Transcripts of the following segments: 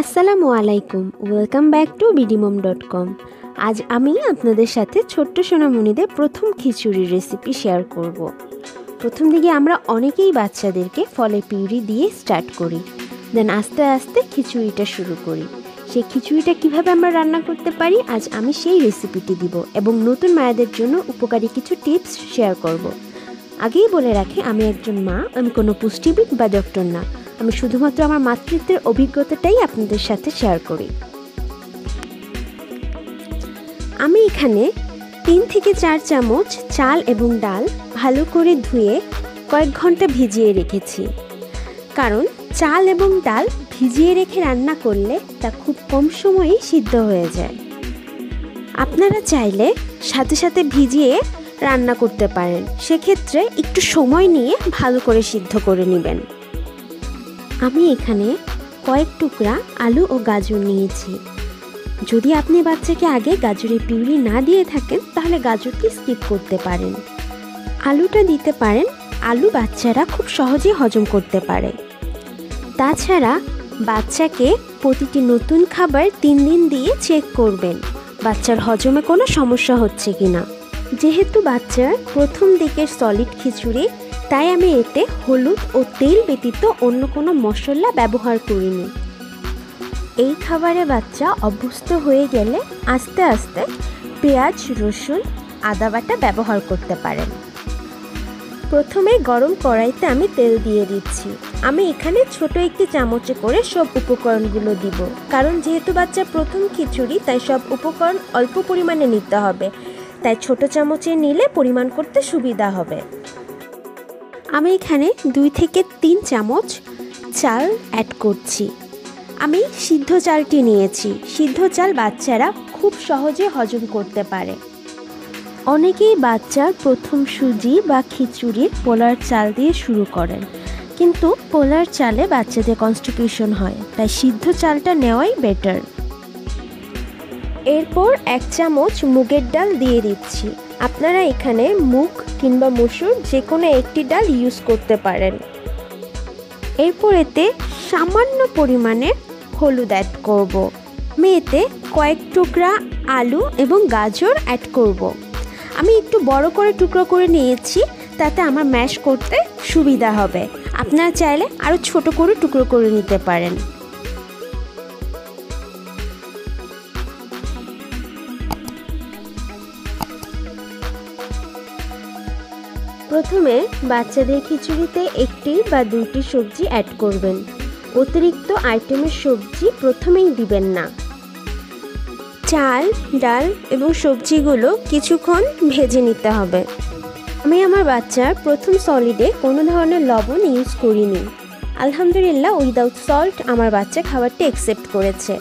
আসসালামু আলাইকুম, welcome back to bdmom.com। আজ আমি আপনাদের সাথে ছোট্ট সোনামণিদের প্রথম খিচুড়ির রেসিপি শেয়ার করব। প্রথম দিকে আমরা অনেকেই বাচ্চাদেরকে ফলের পিউরি দিয়ে স্টার্ট করি, দেন আস্তে আস্তে খিচুড়িটা শুরু করি। সেই খিচুড়িটা কিভাবে আমরা রান্না করতে পারি আজ আমি সেই রেসিপিটি দিব এবং নতুন মায়েদের জন্য উপকারী কিছু টিপস শেয়ার করব। আগেই বলে রাখি, আমি একজন মা, আমি কোনো পুষ্টিবিদ বা ডক্টর না। আমি শুধুমাত্র আমার মাতৃত্বের অভিজ্ঞতাটাই আপনাদের সাথে শেয়ার করি। আমি এখানে 3 থেকে 4 চামচ চাল এবং ডাল ভালো করে ধুয়ে কয়েক ঘন্টা ভিজিয়ে রেখেছি, কারণ চাল এবং ডাল ভিজিয়ে রেখে রান্না করলে তা খুব কম সময়েই সিদ্ধ হয়ে যায়। আপনারা চাইলে সাথে সাথে ভিজিয়ে রান্না করতে পারেন, সেক্ষেত্রে একটু সময় নিয়ে ভালো করে সিদ্ধ করে নেবেন। আমি এখানে কয়েক টুকরা আলু ও গাজর নিয়েছি। যদি আপনি বাচ্চাকে আগে গাজরের পিউরি না দিয়ে থাকেন তাহলে গাজরটি স্কিপ করতে পারেন। আলুটা দিতে পারেন, আলু বাচ্চারা খুব সহজেই হজম করতে পারে। তাছাড়া বাচ্চাকে প্রতিটি নতুন খাবার 3 দিন দিয়ে চেক করবেন বাচ্চার হজমে কোনো সমস্যা হচ্ছে কিনা। যেহেতু বাচ্চার প্রথম দিকের সলিড খিচুড়ি, তাই আমি এতে হলুদ ও তেল ব্যতীত অন্য কোনো মশলা ব্যবহার করিনি। এই খাবারে বাচ্চা অভ্যস্ত হয়ে গেলে আস্তে আস্তে পেঁয়াজ, রসুন, আদা বাটা ব্যবহার করতে পারেন। প্রথমে গরম কড়াইতে আমি তেল দিয়ে দিচ্ছি। আমি এখানে ছোট একটি চামচে করে সব উপকরণগুলো দিব, কারণ যেহেতু বাচ্চা প্রথম খিচুড়ি তাই সব উপকরণ অল্প পরিমাণে নিতে হবে, তাই ছোট চামচে নিলে পরিমাণ করতে সুবিধা হবে। আমি এখানে 2 থেকে 3 চামচ চাল অ্যাড করছি। আমি সিদ্ধ চালটি নিয়েছি। সিদ্ধ চাল বাচ্চারা খুব সহজে হজম করতে পারে। অনেকেই বাচ্চার প্রথম সুজি বা খিচুড়ির পোলার চাল দিয়ে শুরু করেন, কিন্তু পোলার চালে বাচ্চাদের কনস্টিপেশন হয়, তাই সিদ্ধ চালটা নেওয়াই বেটার। এরপর 1 চামচ মুগের ডাল দিয়ে দিচ্ছি। আপনারা এখানে মুগ কিংবা মসুর যে কোনো একটি ডাল ইউজ করতে পারেন। এরপর এতে সামান্য পরিমাণে হলুদ অ্যাড করব। আমি এতে কয়েক টুকরা আলু এবং গাজর অ্যাড করব। আমি একটু বড় করে টুকরো করে নিয়েছি, তাতে আমার ম্যাশ করতে সুবিধা হবে। আপনারা চাইলে আরও ছোট করে টুকরো করে নিতে পারেন। প্রথমে বাচ্চাদের খিচুড়িতে 1টি বা 2টি সবজি অ্যাড করবেন। অতিরিক্ত আইটেমের সবজি প্রথমেই দিবেন না। চাল, ডাল এবং সবজিগুলো কিছুক্ষণ ভেজে নিতে হবে। আমি আমার বাচ্চার প্রথম সলিডে কোনো ধরনের লবণ ইউজ করিনি। আলহামদুলিল্লাহ, উইদাউট সল্ট আমার বাচ্চা খাবারটি অ্যাকসেপ্ট করেছে।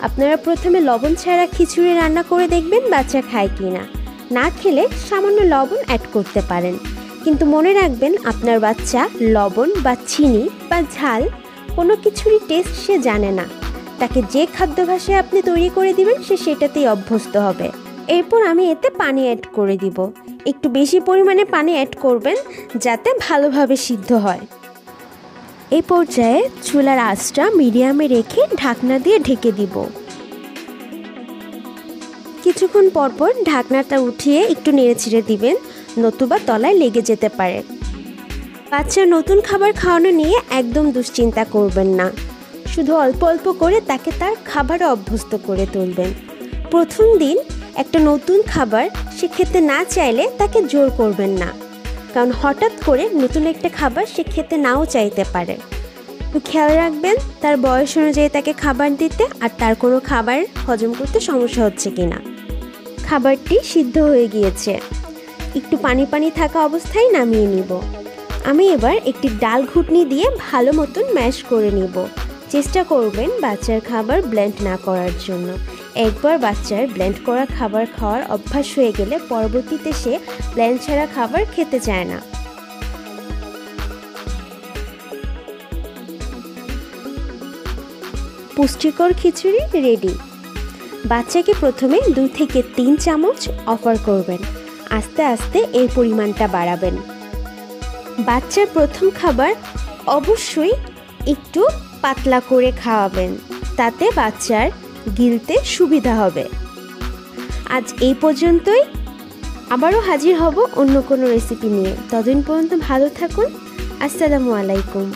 আপনারা প্রথমে লবণ ছাড়া খিচুড়ি রান্না করে দেখবেন বাচ্চা খায় কি না। না খেলে সামান্য লবণ অ্যাড করতে পারেন, কিন্তু মনে রাখবেন আপনার বাচ্চা লবণ বা চিনি বা ঝাল কোনো কিছুরই টেস্ট সে জানে না। তাকে যে খাদ্যাভ্যাসে আপনি তৈরি করে দিবেন সে সেটাতেই অভ্যস্ত হবে। এরপর আমি এতে পানি অ্যাড করে দিব। একটু বেশি পরিমাণে পানি অ্যাড করবেন যাতে ভালোভাবে সিদ্ধ হয়। এই পর্যায়ে চুলার আঁচটা মিডিয়ামে রেখে ঢাকনা দিয়ে ঢেকে দিব। কিছুক্ষণ পরপর ঢাকনাটা উঠিয়ে একটু নেড়েচেড়ে দিবেন, নতুবা তলায় লেগে যেতে পারে। বাচ্চা নতুন খাবার খাওয়ানো নিয়ে একদম দুশ্চিন্তা করবেন না। শুধু অল্প অল্প করে তাকে তার খাবারে অভ্যস্ত করে তুলবেন। প্রথম দিন একটা নতুন খাবার সে খেতে না চাইলে তাকে জোর করবেন না, কারণ হঠাৎ করে নতুন একটা খাবার সে খেতে নাও চাইতে পারে। তো খেয়াল রাখবেন তার বয়স অনুযায়ী তাকে খাবার দিতে, আর তার কোনো খাবার হজম করতে সমস্যা হচ্ছে কিনা। খাবারটি সিদ্ধ হয়ে গিয়েছে, একটু পানি পানি থাকা অবস্থায় নামিয়ে নিব। আমি এবার একটি ডাল ঘুটনি দিয়ে ভালো মতন ম্যাশ করে নিব। চেষ্টা করবেন বাচ্চার খাবার ব্লেন্ড না করার জন্য। একবার বাচ্চার ব্লেন্ড করা খাবার খাওয়ার অভ্যাস হয়ে গেলে পরবর্তীতে সে ব্লেন্ড ছাড়া খাবার খেতে চায় না। পুষ্টিকর খিচুড়ি রেডি। বাচ্চাকে প্রথমে 2 থেকে 3 চামচ অফার করবেন, আস্তে আস্তে এর পরিমাণটা বাড়াবেন। বাচ্চার প্রথম খাবার অবশ্যই একটু পাতলা করে খাওয়াবেন, তাতে বাচ্চার গিলতে সুবিধা হবে। আজ এই পর্যন্তই, আবারও হাজির হব অন্য কোনো রেসিপি নিয়ে। ততদিন পর্যন্ত ভালো থাকুন। আসসালামু আলাইকুম।